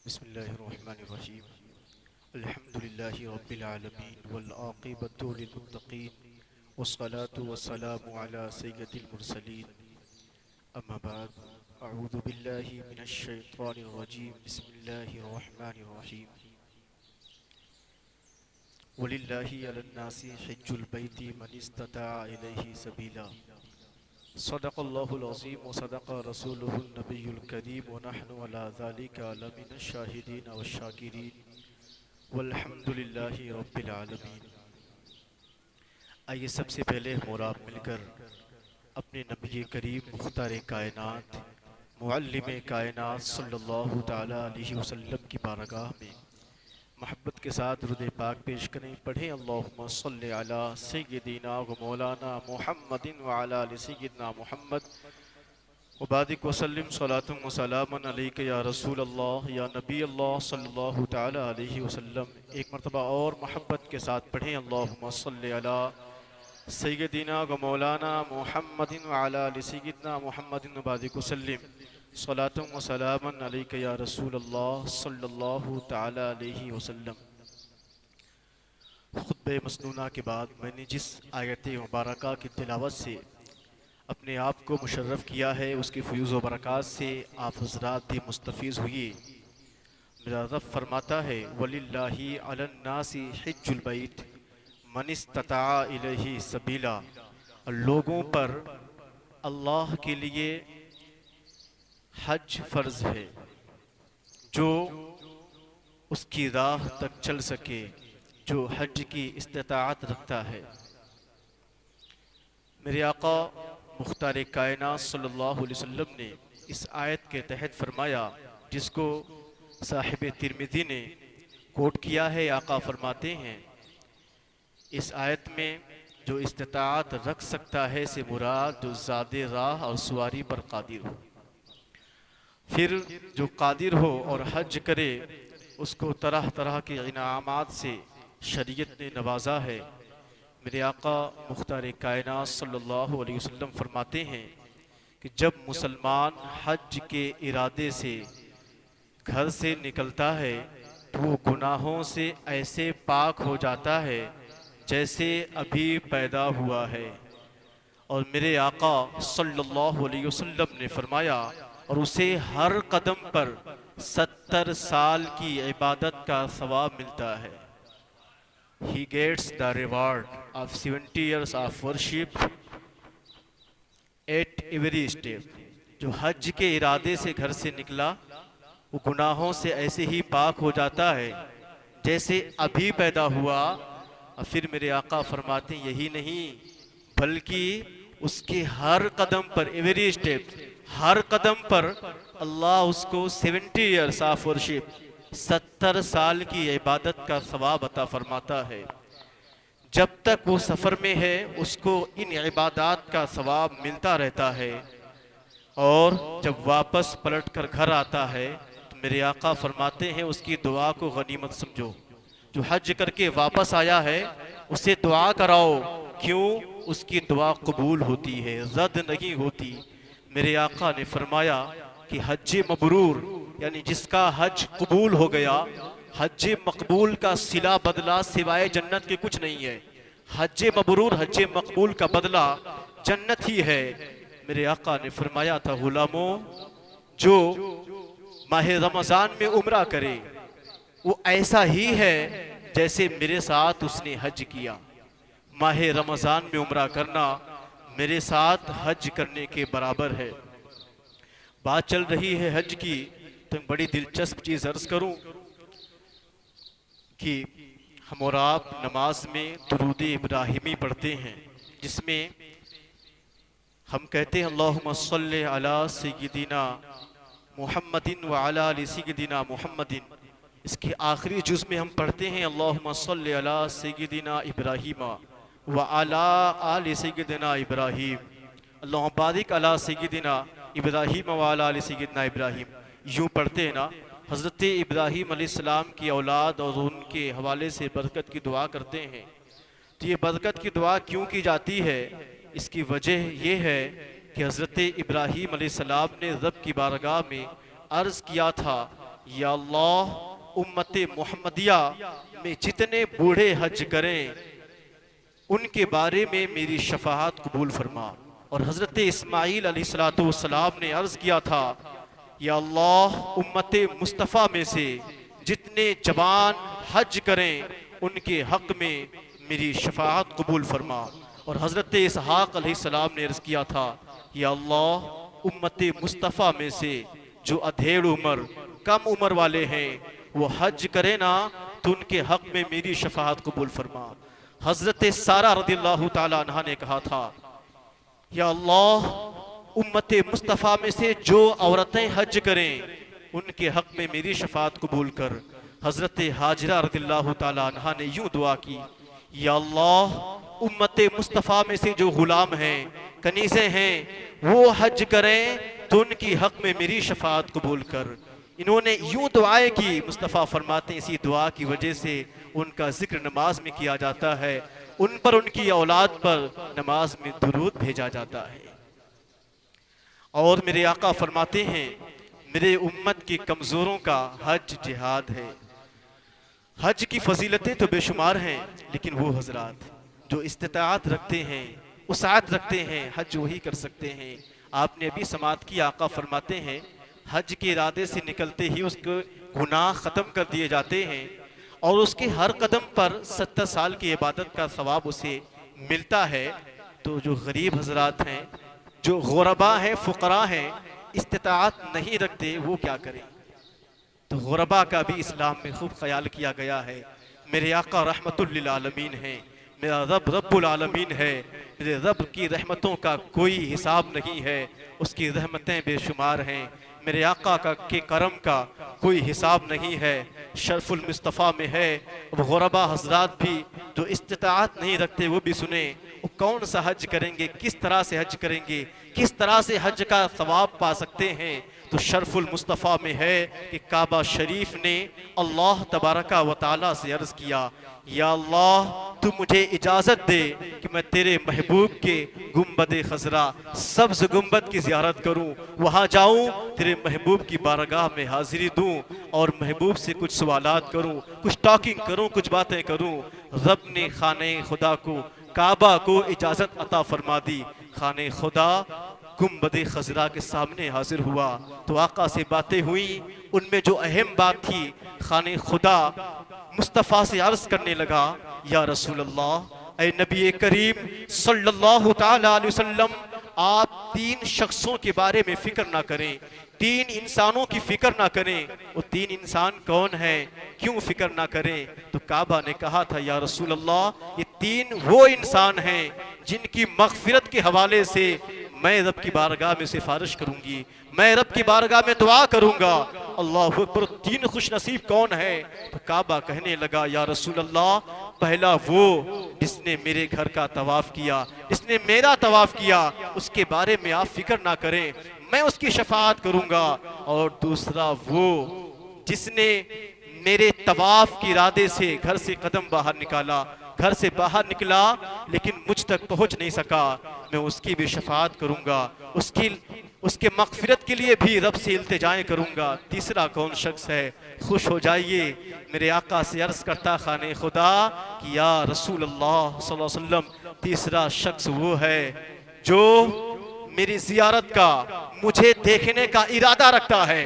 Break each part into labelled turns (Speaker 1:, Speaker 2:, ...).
Speaker 1: बिस्मिल्लाहिर्रहमानिर्रहीम। अल्हम्दुलिल्लाहि रब्बिल आलमीन वल आक़िबतु लिल मुत्तक़ीन वस्सलातु वस्सलामु अला सय्यिदिल मुरसलीन। अम्मा बाद, अऊज़ु बिल्लाहि मिनश शैतानिर रजीम। बिस्मिल्लाहिर रहमानिर रहीम। वलिल्लाहि अलन नासि हिज्जुल बैति मन इस्तताअ इलैहि सबीला। सदक़ल्लाहुल अज़ीम व सदक़ रसूलुहुन नबियुल करीम व नहनु अला ज़ालिका लमिनश शाहिदीन व शाकिरीन वल्हम्दुलिल्लाहि रब्बिल आलमीन। आइए सबसे पहले हम और आप मिलकर अपने नबी करीम मुख्तार कायनात मुअल्लिम कायनात सल्लल्लाहु ताला अलैहि वसल्लम की बारगाह में मोहब्बत के साथ दुरूद पाक पेश करें। पढ़ें अल्लाहुम्मा सल्लि अला सय्यिदिना व मौलाना मुहम्मदिन व अला आलि सय्यिदिना मुहम्मद व बारिक व सल्लिम सलातुम व सलामन अलैका या रसूल अल्लाह या नबी अल्लाह सल्लल्लाहु ताला अलैहि वसल्लम। एक मरतबा और मोहब्बत के साथ पढ़ें अल्लाहुम्मा सल्लि अला सय्यिदिना व मौलाना मुहम्मदिन व अला आलि सय्यिदिना मुहम्मदिन व बारिक व सल्लिम सलातुम व सलामन अलैका या रसूल अल्लाह सल्लल्लाहु ताला अलैहि वसल्लम। खुतबे मसनूना के बाद मैंने जिस आयत मुबारका की तिलावत से अपने आप को मुशर्रफ किया है, उसकी फ़यूज़ व बरक़ात से आप हज़रात भी मुस्तफ़ीज़ हुए। मेरा रब फरमाता है, वलिल्लाहि अलन नासी हिज्जुल बैत मन इस्तताअ इलैहि सबीला। लोगों पर अल्लाह के लिए हज फ़र्ज़ है जो उसकी राह तक चल सके, जो हज की इस्तिताअत रखता है। मेरे आका मुख्तार कायनात सल्लल्लाहु अलैहि वसल्लम ने इस आयत के तहत फरमाया, जिसको साहिब तिरमिज़ी ने कोट किया है। आका फरमाते हैं, इस आयत में जो इस्तिताअत रख सकता है से मुराद जो ज़ादे राह और सवारी पर कादिर हो। फिर जो कादिर हो और हज करे, उसको तरह तरह के इनामात से शरीयत ने नवाजा है। मेरे आका मुख्तार कायनात सल्लल्लाहु अलैहि वसल्लम फरमाते हैं कि जब मुसलमान हज के इरादे से घर से निकलता है तो वो गुनाहों से ऐसे पाक हो जाता है जैसे अभी पैदा हुआ है। और मेरे आका सल्लल्लाहु अलैहि वसल्लम ने फरमाया, और उसे हर कदम पर 70 साल की इबादत का सवाब मिलता है। He gets the reward of 70 years of worship at every step। जो हज के इरादे से घर से निकला, वो गुनाहों से ऐसे ही पाक हो जाता है जैसे अभी पैदा हुआ। और फिर मेरे आका फरमाते हैं, यही नहीं बल्कि उसके हर कदम पर, एवरी स्टेप, हर कदम पर अल्लाह उसको 70 ईयर्स ऑफ वर्शिप, 70 साल की इबादत का सवाब अता फरमाता है। जब तक वो सफ़र में है उसको इन इबादत का सवाब मिलता रहता है, और जब वापस पलट कर घर आता है तो मेरे आका फरमाते हैं, उसकी दुआ को गनीमत समझो। जो हज करके वापस आया है उसे दुआ कराओ। क्यों? उसकी दुआ कबूल होती है, रद्द नहीं होती। मेरे आका ने फरमाया कि हज मबरूर, यानी जिसका हज कबूल हो गया, हज मकबूल का सिला बदला सिवाय जन्नत के कुछ नहीं है। हज मबरूर, हज मकबूल का बदला जन्नत ही है। मेरे आका ने फरमाया था, गुलामों, जो माह रमजान में उम्रा करे वो ऐसा ही है जैसे मेरे साथ उसने हज किया। माह रमजान में उम्रा करना मेरे साथ हज करने के बराबर है। बात चल रही है हज की, तो बड़ी दिलचस्प चीज अर्ज करूं कि हम और आप नमाज में दुरूद इब्राहिमी पढ़ते हैं, जिसमें हम कहते हैं अल्लाहुम्मा सल्लि अला सय्यिदिना मुहम्मदिन व अला आलि सय्यिदिना मुहम्मदिन। इसके आखिरी जुज़ में हम पढ़ते हैं अल्लाहुम्मा सल्लि अला सय्यिदिना इब्राहीम व अला आलि सय्यिदिना इब्राहीम, अल्लाहुम्मा बारिक अला सय्यिदिना इब्राहीम व अला आलि सय्यिदिना इब्राहीम। यूँ पढ़ते हैं ना। हज़रत इब्राहीम अलैहिस्सलाम की औलाद और उनके हवाले से बरकत की दुआ करते हैं। तो ये बरकत की दुआ क्यों की जाती है? इसकी वजह यह है कि हज़रत इब्राहीम अलैहिस्सलाम ने रब की बारगाह में अर्ज़ किया था, या अल्लाह उम्मत मोहम्मदिया में जितने बूढ़े हज करें उनके बारे में मेरी शफाअत कबूल फरमा। और हज़रत इस्माईल अलैहिस्सलाम ने अर्ज़ किया था, या अल्लाह उम्मत मुस्तफ़ा में से जितने जवान हज करें उनके हक़ में मेरी शफाअत कबूल फरमा। और हज़रत इसहाक़ अलैहिस्सलाम ने अर्ज़ किया था, या अल्लाह उम्मत मुस्तफ़ा में से जो अधेड़ उम्र कम उम्र वाले हैं वो हज करें ना तो उनके हक़ में मेरी शफाअत कबूल फरमा। हज़रत सारा रज़ियल्लाहु ताला अन्हा ने कहा था, या अल्लाह उम्मत मुस्तफ़ा में से जो औरतें हज करें उनके हक़ में मेरी शफाअत कबूल कर। हज़रत हाजरा रज़ियल्लाहु ताला अन्हा ने यूं दुआ की, या अल्लाह उम्मत मुस्तफ़ा में से जो गुलाम हैं कनीज़े हैं वो हज करें तो उनकी हक़ में मेरी शफाअत कबूल कर। इन्होंने यूं दुआएं की, मुस्तफ़ा फरमाते हैं इसी दुआ की वजह से उनका जिक्र नमाज में किया जाता है, उन पर उनकी औलाद पर नमाज में दुरूद भेजा जाता है। और मेरे आका फरमाते हैं, मेरे उम्मत के कमज़ोरों का हज जिहाद है। हज की फजीलतें तो बेशुमार हैं, लेकिन वो हजरात जो इस्तिताअत रखते हैं, उसात रखते हैं, हज वही कर सकते हैं। आपने अभी समात की, आका फरमाते हैं हज के इरादे से निकलते ही उसके गुनाह ख़त्म कर दिए जाते हैं और उसके हर कदम पर 70 साल की इबादत का सवाब उसे मिलता है। तो जो गरीब हजरात हैं, जो गुरबा हैं, फ़ुक़रा हैं, इस्तिताअत नहीं रखते, वो क्या करें? तो गुरबा का भी इस्लाम में खूब ख्याल किया गया है। मेरे आका रहमतुल लिल आलमीन हैं, मेरा रब रब्बुल आलमीन है। मेरे रब की रहमतों का कोई हिसाब नहीं है, उसकी रहमतें बेशुमार हैं। मेरे आका के करम का कोई हिसाब नहीं है, शरफुल मुस्तफ़ा में है। अब गुरबा हजरात भी जो इस्तिताअत नहीं रखते वो भी सुने, वो कौन सा हज करेंगे, किस तरह से हज करेंगे, किस तरह से हज का सवाब पा सकते हैं। तो शरफुल मुस्तफ़ा में है कि काबा शरीफ ने अल्लाह तबारका व तआला से अर्ज़ किया, या अल्लाह तू मुझे इजाज़त दे कि मैं तेरे महबूब के गुंबद खजरा सब्ज़ गुंबद की ज़ियारत करूं, वहाँ जाऊं, तेरे महबूब की बारगाह में हाजिरी दूं और महबूब से कुछ सवालात करूं, कुछ टॉकिंग करूं, कुछ बातें करूं। रब ने खाने खुदा को, काबा को इजाज़त अता फरमा दी। खाने खुदा गुंबद खजरा के सामने हाजिर हुआ तो आका से बातें हुई। उनमें जो अहम बात थी, खाने खुदा मुस्तफ़ा से अर्ज़ करने लगा, या रसूल अल्लाह, ऐ नबी करीम सल्लल्लाहु ताला अलैहि वसल्लम, आप 3 शख्सों के बारे में फिक्र ना करें, 3 इंसानों की फिक्र ना करें। वो 3 इंसान कौन है, क्यों फिक्र ना करें? तो काबा ने कहा था, या रसूल अल्लाह, ये 3 वो इंसान हैं जिनकी मग़फ़िरत के हवाले से मैं रब की बारगाह में सिफारिश करूंगी, मैं रब की बारगाह में दुआ करूंगा। अल्लाह अकबर, 3 खुश नसीब कौन है? तो काबा कहने लगा, या रसूल अल्लाह, पहला वो जिसने मेरे घर का तवाफ किया, जिसने मेरा तवाफ किया, उसके बारे में आप फिक्र ना करें, मैं उसकी शफाअत करूंगा। और दूसरा वो जिसने मेरे तवाफ के इरादे से घर से कदम बाहर निकाला, घर से बाहर निकला लेकिन मुझ तक पहुंच नहीं सका, मैं उसकी भी शफाअत करूंगा, उसके मग़फ़िरत के लिए भी रब से इल्तिजाएं करूंगा। तीसरा कौन शख्स है? खुश हो जाइए, मेरे आका से अर्ज़ करता खाने खुदा कि या रसूल अल्लाह सल्लल्लाहु अलैहि वसल्लम, तीसरा शख्स वो है जो मेरी ज़ियारत का, मुझे देखने का इरादा रखता है,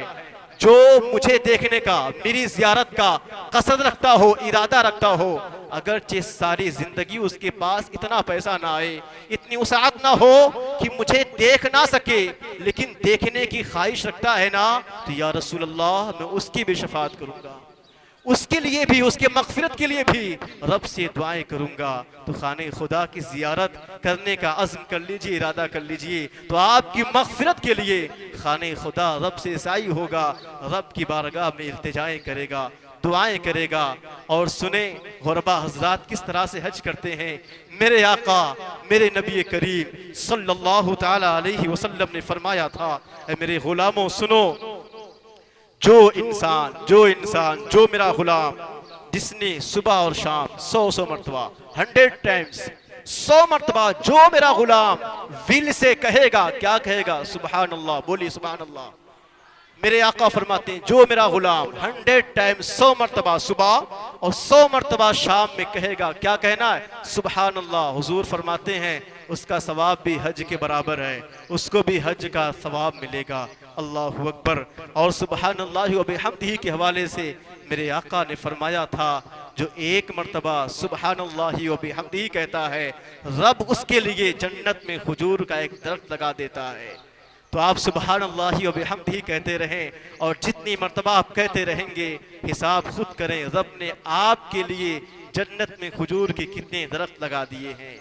Speaker 1: जो मुझे देखने का, मेरी ज़ियारत का कसद रखता हो, इरादा रखता हो। अगरचे सारी जिंदगी उसके पास इतना पैसा ना आए, इतनी उसात ना हो कि मुझे देख ना सके, लेकिन देखने की ख्वाहिश रखता है ना, तो या रसूल अल्लाह, मैं उसकी भी शफाअत करूंगा, उसके लिए भी, उसके मग़फ़िरत के लिए भी रब से दुआएं करूंगा। तो खाने खुदा की ज़ियारत करने का अज़्म कर लीजिए, इरादा कर लीजिए, तो आपकी मग़फ़िरत के लिए खाने खुदा रब से साई होगा, रब की बारगाह में इल्तिजाएं करेगा, दुआएं करेगा। और सुने गुरबा हजरात किस तरह से हज करते हैं। मेरे आका, मेरे नबी करीम सल्लल्लाहु ताला अलैहि वसल्लम ने फरमाया था, ऐ मेरे गुलामों सुनो, जो इंसान, जो मेरा गुलाम, जिसने सुबह और शाम 100 मरतबा, 100 टाइम्स, 100 मरतबा जो मेरा गुलाम विल से कहेगा, क्या कहेगा? सुबहान अल्लाह, बोली सुबहान अल्लाह। मेरे आका फरमाते हैं जो मेरा गुलाम 100 टाइम 100 मरतबा सुबह और 100 मरतबा शाम में कहेगा, क्या कहना है? सुबहान अल्लाह। हुजूर फरमाते हैं उसका सवाब भी हज के बराबर है, उसको भी हज का सवाब मिलेगा। अल्लाहु अकबर। और सुबहान अल्लाह व बिहम्दिही के हवाले से मेरे आका ने फरमाया था जो एक मरतबा सुबहान अल्लाह व बिहम्दिही कहता है, रब उसके लिए जन्नत में खजूर का एक दरख्त लगा देता है। तो आप सुबहान अल्लाह व बिहम्दिही कहते रहें, और जितनी मरतबा आप कहते रहेंगे हिसाब खुद करें, रब ने आपके लिए जन्नत में खजूर के कितने दरख्त लगा दिए हैं।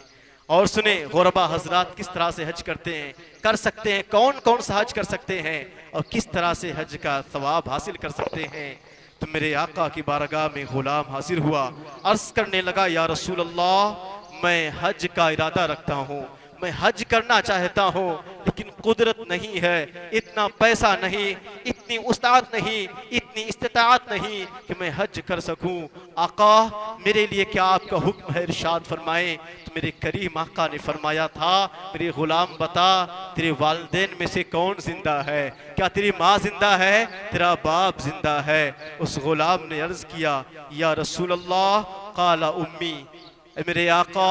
Speaker 1: और सुने गुरबा हजरात किस तरह से हज करते हैं, कर सकते हैं, कौन कौन सा हज कर सकते हैं और किस तरह से हज का सवाब हासिल कर सकते हैं। तो मेरे आका की बारगाह में गुलाम हाजिर हुआ, अर्ज करने लगा, या रसूल अल्लाह मैं हज का इरादा रखता हूँ, मैं हज करना चाहता हूँ, लेकिन कुदरत नहीं है, इतना पैसा नहीं, इतनी उस्ताद नहीं, इतनी इस्तिताअत नहीं कि मैं हज कर सकूं। आका मेरे लिए क्या आपका हुक्म है, इरशाद फरमाएं। तो मेरे करीम आका ने फरमाया था, मेरे गुलाम बता तेरे वालिदैन में से कौन जिंदा है? क्या तेरी माँ जिंदा है, तेरा बाप जिंदा है? उस गुलाम ने अर्ज किया, या रसूल अल्लाह, काला उम्मी, मेरे आका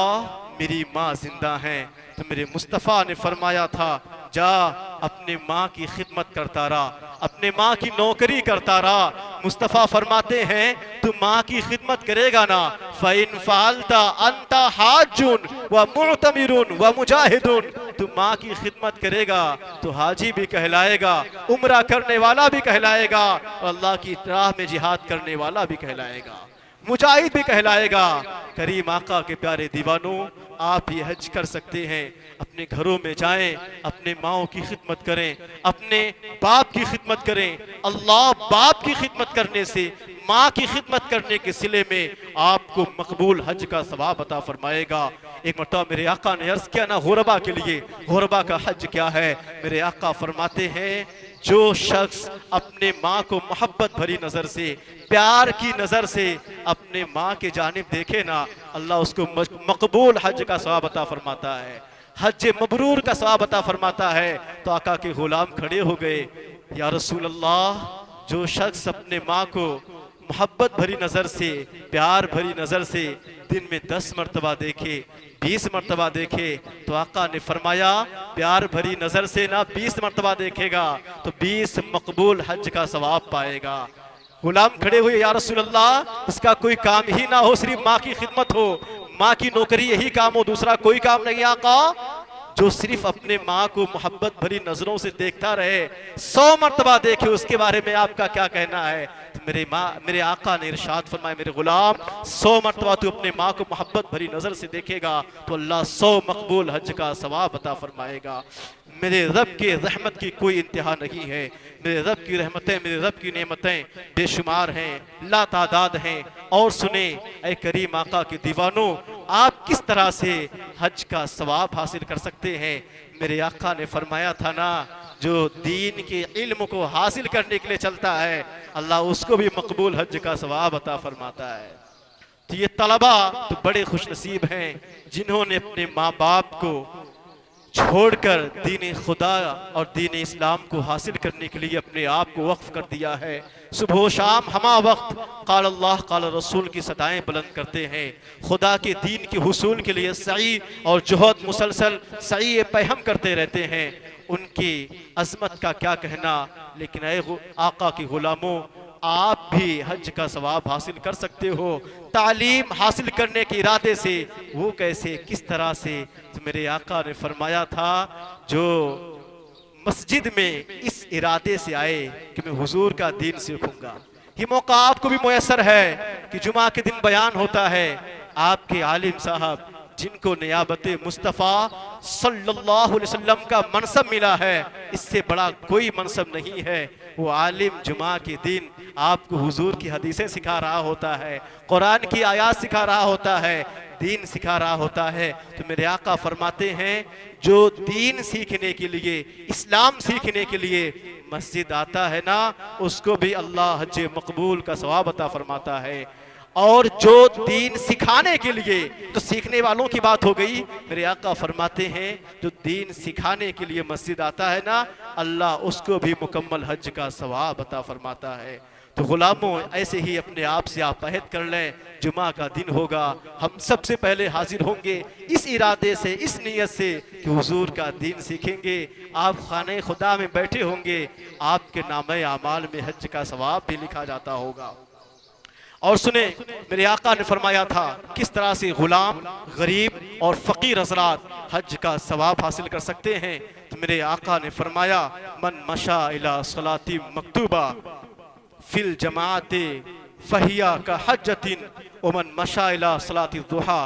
Speaker 1: मेरी माँ जिंदा है। तो मेरे मुस्तफ़ा ने फरमाया था, जा अपने माँ की खिदमत करता रहा, अपने माँ की नौकरी करता रहा। मुस्तफ़ा फरमाते हैं तू माँ की खिदमत करेगा ना, फ़इन फ़अल्ता अंता हाजुन व मुअतमिरुन व मुजाहिदुन, तू माँ की खिदमत करेगा तो हाजी भी कहलाएगा, उम्रा करने वाला भी कहलाएगा, और अल्लाह की राह में जिहाद करने वाला भी कहलाएगा, मुजाहिद भी कहलाएगा। करीम आका के प्यारे दीवानों, आप ये हज कर सकते हैं, अपने घरों में जाएं, अपने माओ की खिदमत करें, अपने बाप की खिदमत करें। अल्लाह बाप की खिदमत करने से, माँ की खिदमत करने के सिले में आपको मकबूल हज का सवाब अता फरमाएगा। एक मरतबा मेरे आका ने अर्ज किया ना गुरबा के लिए, गुरबा का हज क्या है? मेरे आका फरमाते हैं जो शख्स अपने माँ को मोहब्बत भरी नजर से, प्यार की नजर से अपने माँ के जानिब देखे ना, अल्लाह उसको मकबूल हज का सवाब अता फरमाता है, हज मबरूर का सवाब अता फरमाता है। तो आका के गुलाम खड़े हो गए, या रसूल अल्लाह, जो शख्स अपने माँ को मोहब्बत भरी नजर से, प्यार भरी नजर से दिन में 10 मरतबा देखे, 20 मरतबा देखे, तो आका ने फरमाया प्यार भरी नजर से ना 20 मरतबा देखेगा तो 20 मकबूल हज का सवाब पाएगा। गुलाम खड़े हुए, या रसूल अल्लाह, उसका कोई काम ही ना हो, सिर्फ माँ की खिदमत हो, माँ की नौकरी यही काम हो, दूसरा कोई काम नहीं। आका जो सिर्फ अपने माँ को मोहब्बत भरी नजरों से देखता रहे, 100 मरतबा देखे, उसके बारे में आपका क्या कहना है? तो मेरे आका ने इरशाद फरमाया, मेरे गुलाम 100 मरतबा तू अपने माँ को मोहब्बत भरी नजर से देखेगा तो अल्लाह 100 मकबूल हज का सवाब अता फरमाएगा। मेरे रब के रहमत की कोई इंतहा नहीं है, मेरे रब की रहमतें, मेरे रब की नेमतें बेशुमार हैं, लातादाद हैं। और सुने ऐ करीम आका के दीवानों, आप किस तरह से हज का सवाब हासिल कर सकते हैं। मेरे आका ने फरमाया था ना, जो दीन के इल्म को हासिल करने के लिए चलता है, अल्लाह उसको भी मकबूल हज का सवाब अता फरमाता है। तो ये तलबा तो बड़े खुशनसीब हैं जिन्होंने अपने माँ बाप को छोड़कर दीन खुदा और दीन इस्लाम को हासिल करने के लिए अपने आप को वक्फ कर दिया है। सुबह शाम हमा वक्त काल अल्लाह काल रसूल की सदाएं बुलंद करते हैं, खुदा के दीन के हुसूल के लिए सही और जुहद मुसलसल सही पहम करते रहते हैं। उनकी अजमत का क्या कहना। लेकिन ऐ आका के गुलामों, आप भी हज का सवाब हासिल कर सकते हो तालीम हासिल करने के इरादे से। वो कैसे, किस तरह से? तो मेरे आका ने फरमाया था, जो मस्जिद में इस इरादे से आए कि मैं हुजूर का दीन सीखूंगा, ये मौका आपको भी मुयसर है कि जुमा के दिन बयान होता है, आपके आलिम साहब जिनको नियाबत मुस्तफ़ा सल्लल्लाहु अलैहि वसल्लम का मनसब मिला है, इससे बड़ा कोई मनसब नहीं है। वो आलिम जुमा के दिन आपको हुजूर की हदीसें सिखा रहा होता है, कुरान की आयात सिखा रहा होता है, दीन सिखा रहा होता है। तो मेरे आका फरमाते हैं, जो दीन सीखने के लिए, इस्लाम सीखने के लिए मस्जिद आता है ना, उसको भी अल्लाह हज मकबूल का सवाब अता फरमाता है। और जो दीन सिखाने के लिए, तो सीखने वालों की बात हो गई, मेरे आका फरमाते हैं जो दीन सिखाने के लिए मस्जिद आता है ना, अल्लाह उसको भी मुकम्मल हज का सवाब अता फरमाता है। तो गुलामों, ऐसे ही अपने आप से आप अहद कर लें, जुमा का दिन होगा, हम सबसे पहले हाजिर होंगे इस इरादे से, इस नीयत से कि हुजूर का दीन सीखेंगे। आप खाने खुदा में बैठे होंगे, आपके नामे आमाल में हज का सवाब भी लिखा जाता होगा। और सुने, मेरे आका ने फरमाया था किस तरह से गुलाम, गरीब और फकीर हजरात हज का सवाब हासिल कर सकते हैं। तो मेरे आका ने फरमाया, मन मशा इला सलाती मकतूबा फिल जमाते फहिया का हज्जतिन वमन मशा इला सलाती दुहा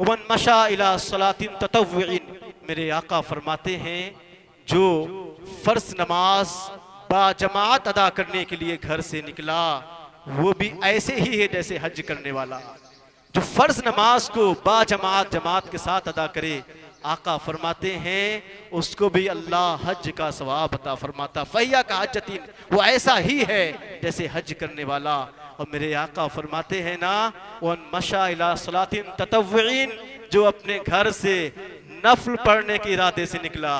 Speaker 1: वमन मशा इला सलातिन ततव्वुइन। मेरे आका फरमाते हैं जो फर्ज नमाज बाजमात अदा करने के लिए घर से निकला, वो भी ऐसे ही है जैसे हज करने वाला। जो फर्ज नमाज को बाजमात, जमात के साथ अदा करे, आका फरमाते हैं उसको भी अल्लाह हज का सवाब अता फरमाता। फैया का हज्जतीन, वो ऐसा ही है जैसे हज करने वाला। और मेरे आका फरमाते हैं ना, वन मशा इला सलातिन ततव्वुइन, जो अपने घर से नफल पढ़ने के इरादे से निकला।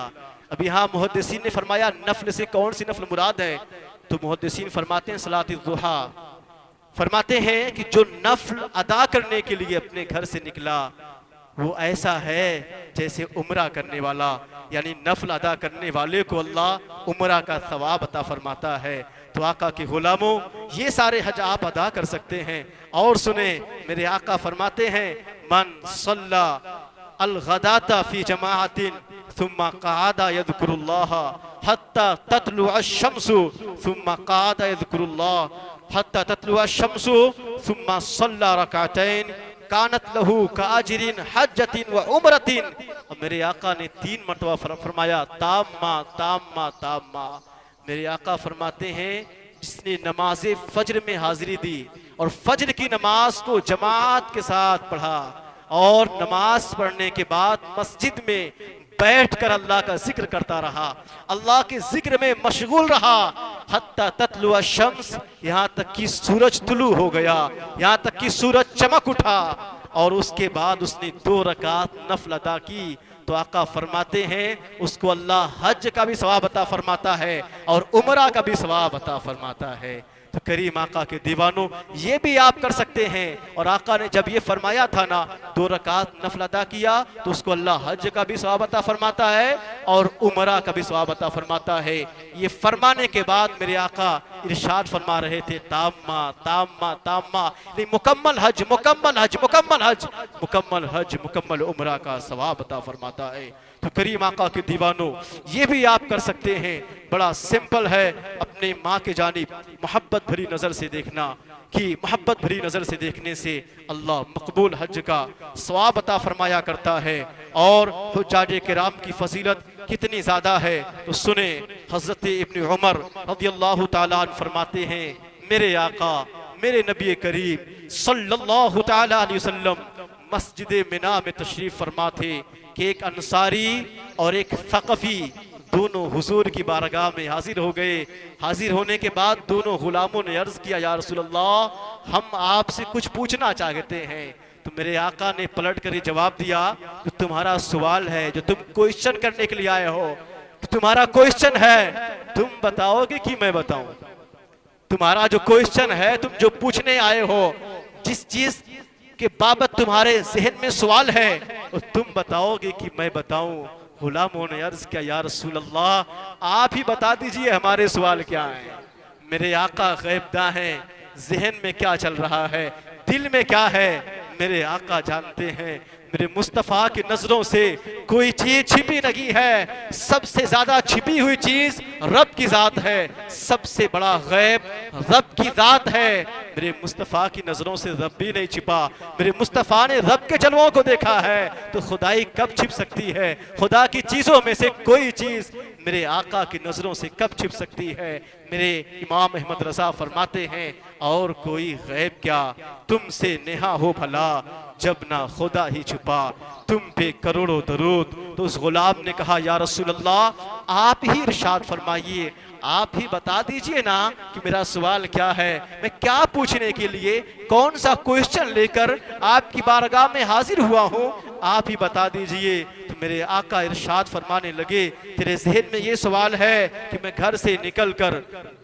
Speaker 1: अब यहाँ मुहद्दिसीन ने फरमाया नफल से कौन सी नफल मुराद है, तो मुहद्दिसीन फरमाते हैं सलात दुहा। फरमाते हैं कि जो नफल अदा करने के लिए अपने घर से निकला, वो ऐसा है जैसे उम्रा करने वाला, यानी नफल अदा करने वाले को अल्लाह उम्रा का सवाब अता फरमाता है। तो आका के गुलामों, ये सारे हज आप अदा कर सकते हैं। और सुने, मेरे आका फरमाते हैं मन सल्ला अल गदाता फी जमाअतिन सुम्मा क़अदा यज़कुरुल्लाह हत्ता तत्लु अश-शम्सु सुम्मा क़अदा यज़कुरुल्लाह हत्ता तत्लु अश-शम्सु सुम्मा सल्ला रकातैन कानत लहू काजिरिन हज्जतिन व उमरतिन। और मेरे आका ने 3 मरतबा फरमाया ताम्मा ताम्मा ताम्मा। मेरे आका फरमाते हैं जिसने नमाज फज्र में हाजिरी दी और फज्र की नमाज को जमात के साथ पढ़ा और नमाज पढ़ने के बाद मस्जिद में बैठकर अल्लाह का जिक्र करता रहा, अल्लाह के जिक्र में मशगूल रहा, हत्ता तत्लु अश-शम्स, यहाँ तक कि सूरज तुलू हो गया, यहाँ तक कि सूरज चमक उठा, और उसके बाद उसने 2 रकात नफल अदा की। तो आका फरमाते हैं उसको अल्लाह हज का भी सवाब अता फरमाता है और उमरा का भी सवाब अता फरमाता है। तो करीम आका के दीवानों, ये भी आप कर सकते हैं। और आका ने जब ये फरमाया था ना, 2 रकात नफल अदा किया, तो उसको अल्लाह हज का भी सवाब अता फरमाता है और उमरा का भी सवाब अता फरमाता है। ये फरमाने के बाद मेरे आका इरशाद फरमा रहे थे ताम्मा ताम्मा ताम्मा, मुकम्मल हज मुकम्मल हज मुकम्मल हज मुकम्मल हज मुकम्मल उमरा का सवाब अता फरमाता है। तो करीम आका के दीवानों, ये भी आप कर सकते हैं। बड़ा सिंपल है, अपने माँ के जानिब मोहब्बत भरी नज़र से देखना, कि मोहब्बत भरी नज़र से देखने से अल्लाह मकबूल हज का सवाब अता फरमाया करता है। और हुज्जाज किराम की फजीलत कितनी ज़्यादा है, तो सुने, हज़रत इब्न उमर रज़ियल्लाहु ताला अन्हु फरमाते हैं, मेरे आका मेरे नबी करीम सल्लल्लाहु ताला अलैहि वसल्लम मस्जिद मिना में तशरीफ फरमा थे कि एक अंसारी और एक सक़फ़ी दोनों हुजूर की बारगाह में हाजिर हो गए। हाजिर होने के बाद दोनों गुलामों ने अर्ज किया, या रसूल अल्लाह, हम आपसे कुछ पूछना चाहते हैं। तो मेरे आका ने पलट कर ये जवाब दिया, जो तुम्हारा सवाल है, जो तुम क्वेश्चन करने के लिए आए हो, तो तुम्हारा क्वेश्चन है, तुम बताओगे कि मैं बताऊं? तुम्हारा जो क्वेश्चन है, तुम जो पूछने आए हो, जिस चीज के बाबत तुम्हारे जहन में सवाल है, तुम बताओगे कि मैं बताऊं? गुलामों ने अर्ज किया, या रसूल अल्लाह, आप ही बता दीजिए हमारे सवाल क्या हैं। मेरे आका गैबदा हैं, जहन में क्या चल रहा है, दिल में क्या है, मेरे आका जानते हैं। मेरे मुस्तफ़ा की नजरों से कोई चीज छिपी नहीं है। सबसे ज्यादा छिपी हुई चीज रब की जात है, सबसे बड़ा गैब रब की जात है। मेरे मुस्तफ़ा की नजरों से रब भी नहीं छिपा। मेरे मुस्तफ़ा ने रब के जलवों को देखा है, तो खुदाई कब छिप सकती है? खुदा की चीजों में से कोई चीज मेरे आका की नजरों से कब छिप सकती है? मेरे इमाम अहमद रजा फरमाते हैं, और कोई गैब क्या तुमसे नेहा हो भला, जब ना खुदा ही छुपा तुम पे करोड़ों दरूद। तो उस गुलाम ने कहा या रसूल अल्लाह आप ही इरशाद फरमाइए, आप ही बता दीजिए ना कि मेरा सवाल क्या है, मैं क्या पूछने के लिए कौन सा क्वेश्चन लेकर आपकी बारगाह में हाजिर हुआ हूँ, आप ही बता दीजिए। तो मेरे आका इरशाद फरमाने लगे तेरे जहन में ये सवाल है कि मैं घर से निकलकर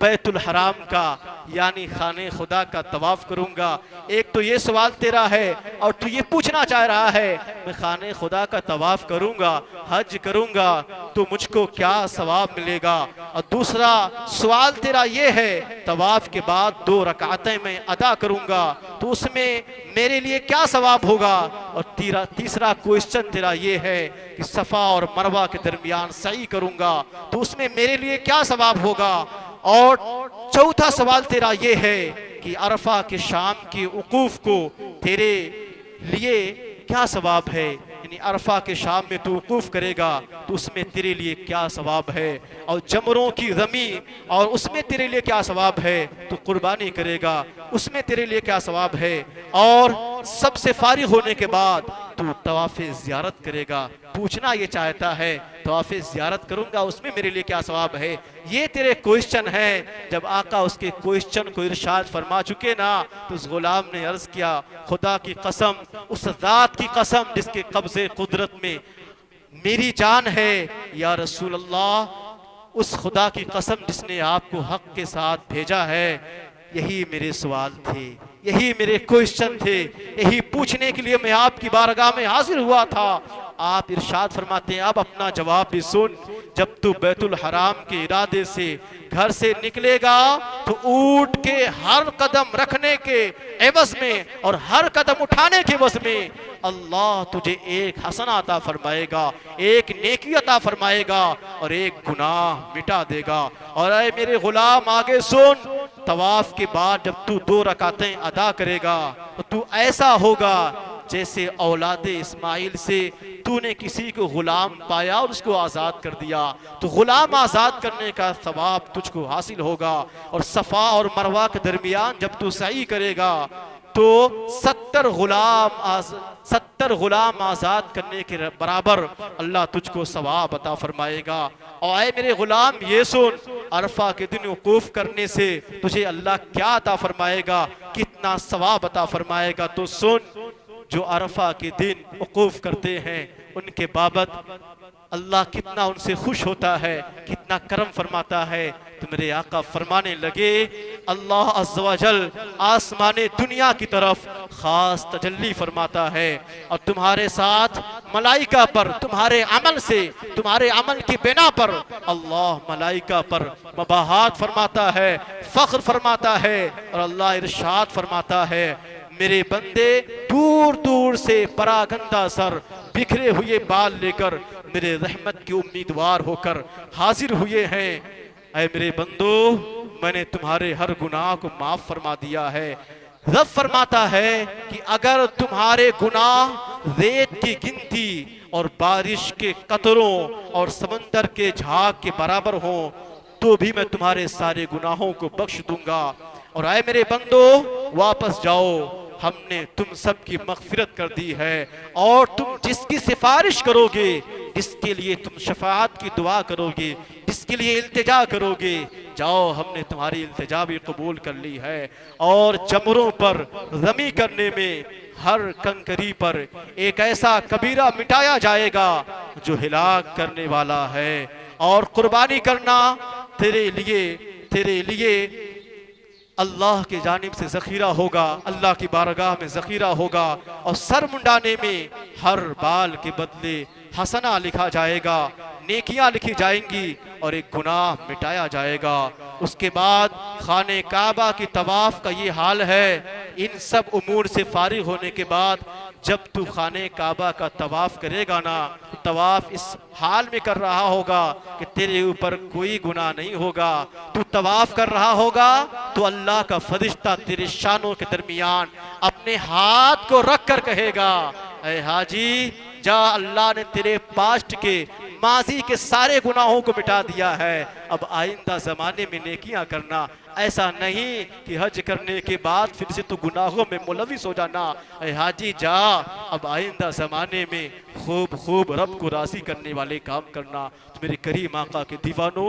Speaker 1: बैतुल हराम का यानी खाने खुदा का तवाफ करूंगा, एक तो ये सवाल तेरा है और तू ये पूछना चाह रहा है मैं खाने खुदा का तवाफ करूंगा, हज करूंगा तो मुझको क्या सवाब मिलेगा, और दूसरा सवाल तेरा ये है तवाफ के बाद 2 रकातें मैं अदा करूंगा तो उसमें मेरे लिए क्या सवाब होगा, और तीसरा क्वेश्चन तेरा ये है कि सफा और मरवा के दरमियान सही करूंगा तो उसमें मेरे लिए क्या सवाब होगा, और चौथा सवाल तेरा ये है कि अरफा के शाम के वकूफ को तेरे लिए क्या सवाब है, यानी अरफा के शाम में तू वकूफ करेगा तो उसमें तेरे लिए क्या सवाब है, और जमरों की रमी और उसमें तेरे लिए क्या सवाब है, तू कुर्बानी करेगा उसमें तेरे लिए क्या सवाब है, और सबसे फारिग होने के बाद तू तवाफ़ ज़ियारत करेगा, पूछना ये चाहता है तवाफ़ ज़ियारत करूंगा उसमें मेरे लिए क्या सवाब है। ये तेरे क्वेश्चन है। जब आका उसके क्वेश्चन को इरशाद फरमा चुके ना तो उस गुलाम ने अर्ज किया खुदा की कसम, उस जात की कसम जिसके कब्ज़े कुदरत में मेरी जान है या रसूल अल्लाह, उस खुदा की कसम जिसने आपको हक के साथ भेजा है, यही मेरे सवाल थे, यही मेरे क्वेश्चन थे, यही पूछने के लिए मैं आपकी बारगाह में हाजिर हुआ था। आप इरशाद फरमाते हैं अब अपना जवाब भी सुन, जब तू बैतुल हराम के इरादे से घर से निकलेगा तो ऊंट के हर कदम रखने के एवज में और हर कदम उठाने के एवज में अल्लाह तुझे एक हसना अता फरमाएगा, एक नेकी अता फरमाएगा और एक गुनाह मिटा देगा। और ऐ मेरे गुलाम आगे सुन, तवाफ के बाद जब तू 2 रकातें अदा करेगा तो तू ऐसा होगा जैसे औलादे इस्माइल से तूने किसी को गुलाम पाया और उसको आज़ाद कर दिया, तो गुलाम आज़ाद करने का सवाब तुझको हासिल होगा। और सफ़ा और मरवा के दरमियान जब तू सही करेगा तो 70 गुलाम आज़ाद करने के बराबर अल्लाह तुझको सवाब अता फरमाएगा। और ऐ मेरे गुलाम ये सुन, अरफा के दिन वकूफ करने से तुझे अल्लाह क्या अता फरमाएगा, कितना सवाब अता फरमाएगा। तो सुन, जो अरफा के दिन वकूफ करते हैं उनके बाबत अल्लाह कितना उनसे खुश होता है, कितना करम फरमाता है। तो मेरे आका फरमाने लगे अल्लाह अज़्ज़ व जल आसमाने दुनिया की तरफ खास तजल्ली फरमाता है और तुम्हारे साथ मलाइका पर तुम्हारे अमल से, तुम्हारे अमल की बिना पर अल्लाह मलाइका पर मबाहात फरमाता है, फख्र फरमाता है। और अल्लाह इरशाद फरमाता है मेरे बंदे दूर दूर से परागंदा सर बिखरे हुए बाल लेकर मेरे रहमत के उम्मीदवार होकर हाजिर हुए हैं। ऐ मेरे बंदो, मैंने तुम्हारे हर गुनाह को माफ फरमा दिया है। रब फरमाता है कि अगर तुम्हारे गुनाह रेत की गिनती और बारिश के कतरों और समंदर के झाग के बराबर हो तो भी मैं तुम्हारे सारे गुनाहों को बख्श दूंगा। और आए मेरे बंदो, वापस जाओ, हमने तुम सब की मगफिरत कर दी है और तुम जिसकी सिफारिश करोगे, जिसके लिए तुम शफाअत की दुआ करोगे, जिसके लिए इल्तिजा करोगे, जाओ हमने तुम्हारी इल्तिजा भी कबूल कर ली है। और जमरों पर रमी करने में हर कंकरी पर एक ऐसा कबीरा मिटाया जाएगा जो हिलाक करने वाला है। और कुर्बानी करना तेरे लिए अल्लाह के जानिब से ज़ख़ीरा होगा, अल्लाह की बारगाह में ज़ख़ीरा होगा। और सर मुंडाने में हर बाल के बदले हसना लिखा जाएगा, नेकियां लिखी जाएंगी और एक गुनाह मिटाया जाएगा। उसके बाद खाने काबा की तवाफ का ये हाल है। इन सब उमूर से फारिग होने के बाद जब तू खाने काबा का तवाफ करेगा ना, तो तवाफ इस हाल में कर रहा होगा कि तेरे ऊपर कोई गुनाह नहीं होगा। तू तवाफ कर रहा होगा तो अल्लाह का फरिश्ता तेरे शानों के दरमियान अपने हाथ को रख कर कहेगा, ऐ हाजी जा, अल्लाह ने तेरे पास्ट के माजी के सारे गुनाहों को मिटा दिया है। अब आइंदा ज़माने में नेकियां करना, ऐसा नहीं कि हज करने के बाद फिर से तो गुनाहों में मुलविस हो जाना। ऐ हाजी जा, अब आइंदा ज़माने में खूब खूब रब को राज़ी करने वाले काम करना। तो मेरे करीम आका के दीवानों,